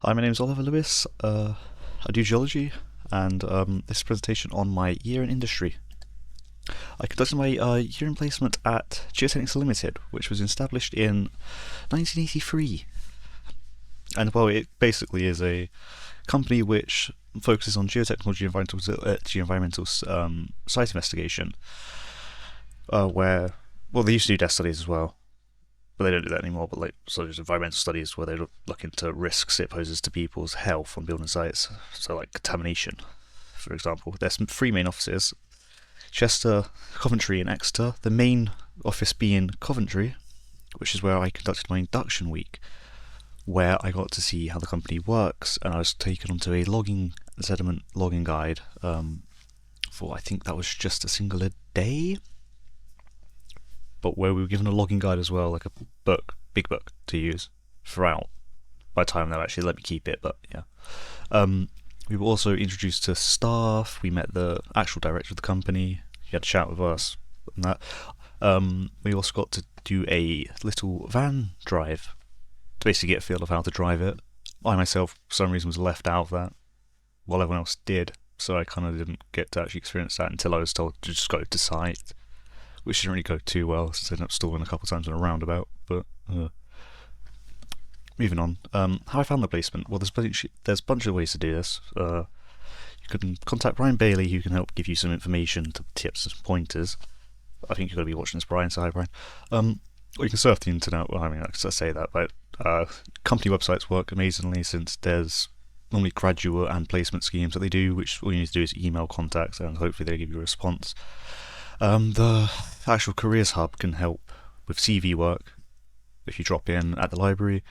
Hi, my name is Oliver Lewis. I do geology, and this is a presentation on my year in industry. I conducted my year in placement at Geotechnics Limited, which was established in 1983. And well, it basically is a company which focuses on geotechnical geoenvironmental site investigation, where, well, they used to do desk studies as well, but they don't do that anymore. But like, so there's environmental studies where they look into risks it poses to people's health on building sites. So like contamination, for example. There's three main offices: Chester, Coventry, and Exeter. The main office being Coventry, which is where I conducted my induction week, where I got to see how the company works, and I was taken onto a sediment logging guide for, I think that was just a single day, but where we were given a logging guide as well, like a big book to use throughout. By the time they'll actually let me keep it, but yeah. We were also introduced to staff. We met the actual director of the company. He had a chat with us and that. We also got to do a little van drive to basically get a feel of how to drive it. I myself, for some reason, was left out of that, while everyone else did, so I kind of didn't get to actually experience that until I was told to just go to site, which didn't really go too well since I ended up stalling a couple of times in a roundabout. But moving on, how I found the placement. Well, there's a bunch of ways to do this. You can contact Brian Bailey, who can help give you some information, tips and pointers. I think you're going to be watching this, Brian, so hi, Brian. Or you can surf the internet. Well, I mean, I say that, but company websites work amazingly, since there's normally graduate and placement schemes that they do, which all you need to do is email contacts and hopefully they give you a response. The actual careers hub can help with CV work if you drop in at the library.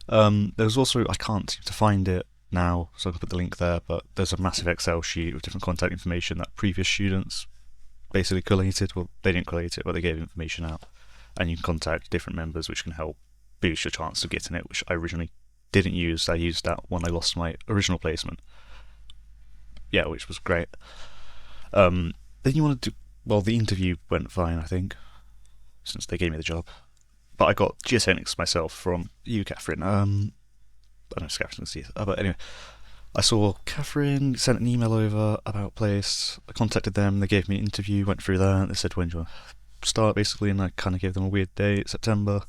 There's also, I can't seem to find it now, so I can put the link there, but there's a massive Excel sheet with different contact information that previous students basically collated. Well, they didn't collate it, but they gave information out, and you can contact different members, which can help boost your chance of getting it, which I originally didn't use. I used that when I lost my original placement. Yeah, which was great. Then you want to do, well, the interview went fine, I think, since they gave me the job. But I got geotechnics myself from you, Catherine. I don't know if Catherine's going to see it. But anyway, I saw Catherine sent an email over about place. I contacted them. They gave me an interview. Went through that. They said when do you want to start, basically, and I kind of gave them a weird date, September.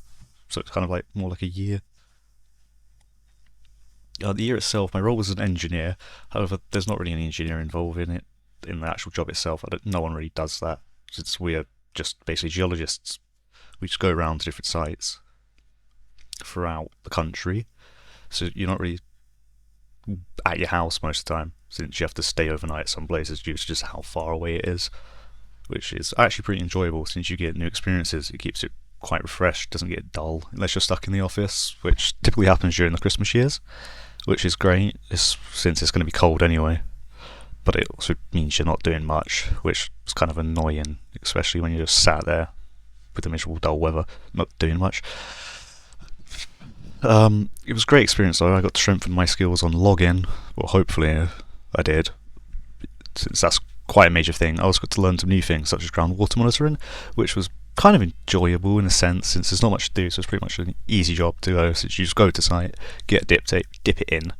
So it's kind of like more like a year. The year itself, my role was an engineer. However, there's not really any engineer involved in it, in the actual job itself. No one really does that, since we are just basically geologists. We just go around to different sites throughout the country, so you're not really at your house most of the time, since you have to stay overnight some places due to just how far away it is, which is actually pretty enjoyable since you get new experiences. It keeps it quite refreshed, doesn't get dull unless you're stuck in the office, which typically happens during the Christmas years, which is great since it's going to be cold anyway. But it also means you're not doing much, which is kind of annoying, especially when you're just sat there with the miserable dull weather, not doing much. It was a great experience though. I got to strengthen my skills on logging. Well, hopefully I did, since that's quite a major thing. I also got to learn some new things, such as groundwater monitoring, which was kind of enjoyable in a sense, since there's not much to do, so it's pretty much an easy job to go, since you just go to site, get a dip tape, dip it in,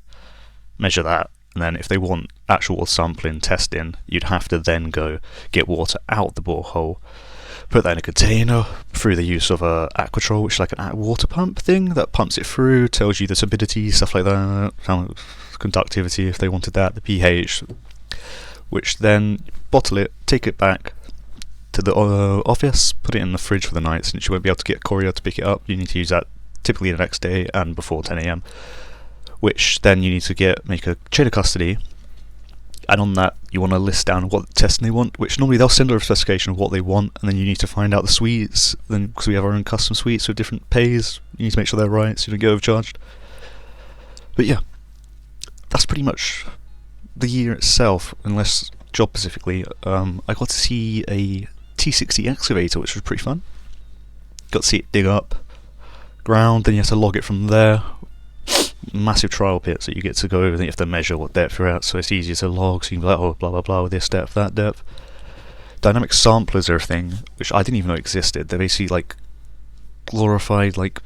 measure that, and then if they want actual sampling testing, you'd have to then go get water out the borehole, put that in a container through the use of a Aquatrol, which is like a water pump thing that pumps it through, tells you the turbidity, stuff like that, conductivity if they wanted that, the pH, which then bottle it, take it back to the office, put it in the fridge for the night, since you won't be able to get a courier to pick it up. You need to use that typically the next day and before 10 AM, which then you need to make a chain of custody. And on that, you want to list down what testing they want, which normally they'll send over a specification of what they want, and then you need to find out the suites, then because we have our own custom suites with different pays, you need to make sure they're right so you don't get overcharged. But yeah, that's pretty much the year itself, unless job specifically. I got to see a T60 excavator, which was pretty fun. Got to see it dig up ground, then you have to log it from there. Massive trial pits that you get to go over, then you have to measure what depth you're at, so it's easier to log, so you can be like, oh, blah blah blah, with this depth, that depth. Dynamic samplers are a thing, which I didn't even know existed. They're basically like glorified like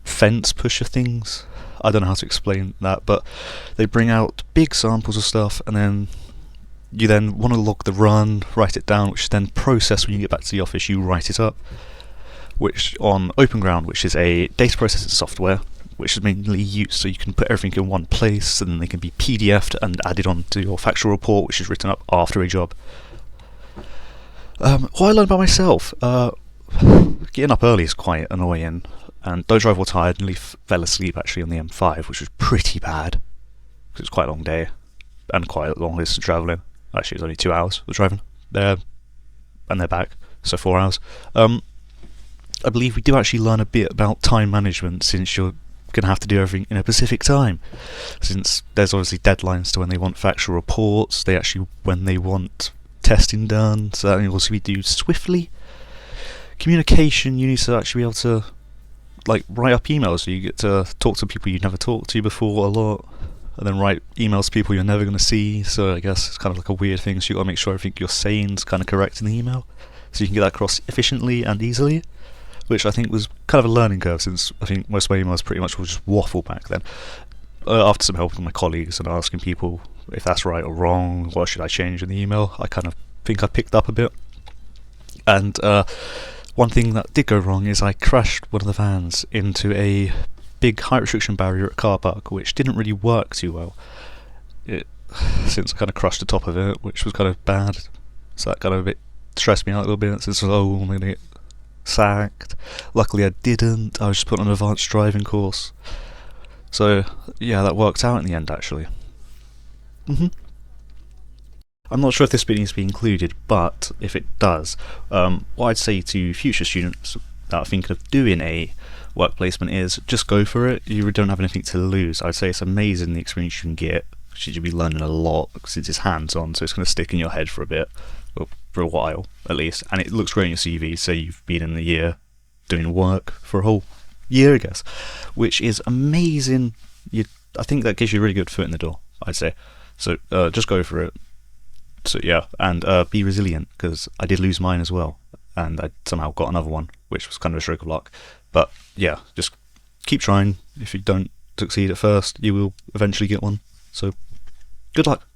fence pusher things. I don't know how to explain that, but they bring out big samples of stuff, and then you then want to log the run, write it down, which is then processed when you get back to the office. You write it up, which on OpenGround, which is a data processing software, which is mainly used so you can put everything in one place, and then they can be PDF'd and added onto your factual report, which is written up after a job. What I learned by myself, getting up early is quite annoying, and don't drive while tired. And fell asleep actually on the M5, which was pretty bad because it was quite a long day and quite a long distance travelling. Actually, it was only 2 hours of driving there and they're back, so 4 hours. I believe we do actually learn a bit about time management, since you're going to have to do everything in a specific time. Since there's obviously deadlines to when they want factual reports, when they want testing done, so that will also be due swiftly. Communication, you need to actually be able to write up emails, so you get to talk to people you've never talked to before a lot, and then write emails to people you're never going to see. So I guess it's kind of like a weird thing, so you've got to make sure everything you're saying is kind of correct in the email, so you can get that across efficiently and easily, which I think was kind of a learning curve, since I think most of my emails pretty much were just waffle back then. After some help with my colleagues and asking people if that's right or wrong, what should I change in the email, I kind of think I picked up a bit. And one thing that did go wrong is I crashed one of the vans into a big height restriction barrier at a car park, which didn't really work too well, since I kind of crushed the top of it, which was kind of bad. So that kind of a bit stressed me out a little bit, since I'm going to get sacked. Luckily I didn't, I was just put on an advanced driving course. So yeah, that worked out in the end actually. I'm not sure if this bit needs to be included, but if it does, what I'd say to future students that are thinking of doing a work placement is just go for it. You don't have anything to lose. I'd say it's amazing the experience you can get, because you'll be learning a lot, since it's hands-on, so it's going to stick in your head for a bit, well, for a while at least, and it looks great on your CV, so you've been in the year doing work for a whole year, I guess, which is amazing. I think that gives you a really good foot in the door, I'd say. So just go for it. So yeah, and be resilient, because I did lose mine as well, and I somehow got another one, which was kind of a stroke of luck. But yeah, just keep trying. If you don't succeed at first, you will eventually get one. So good luck.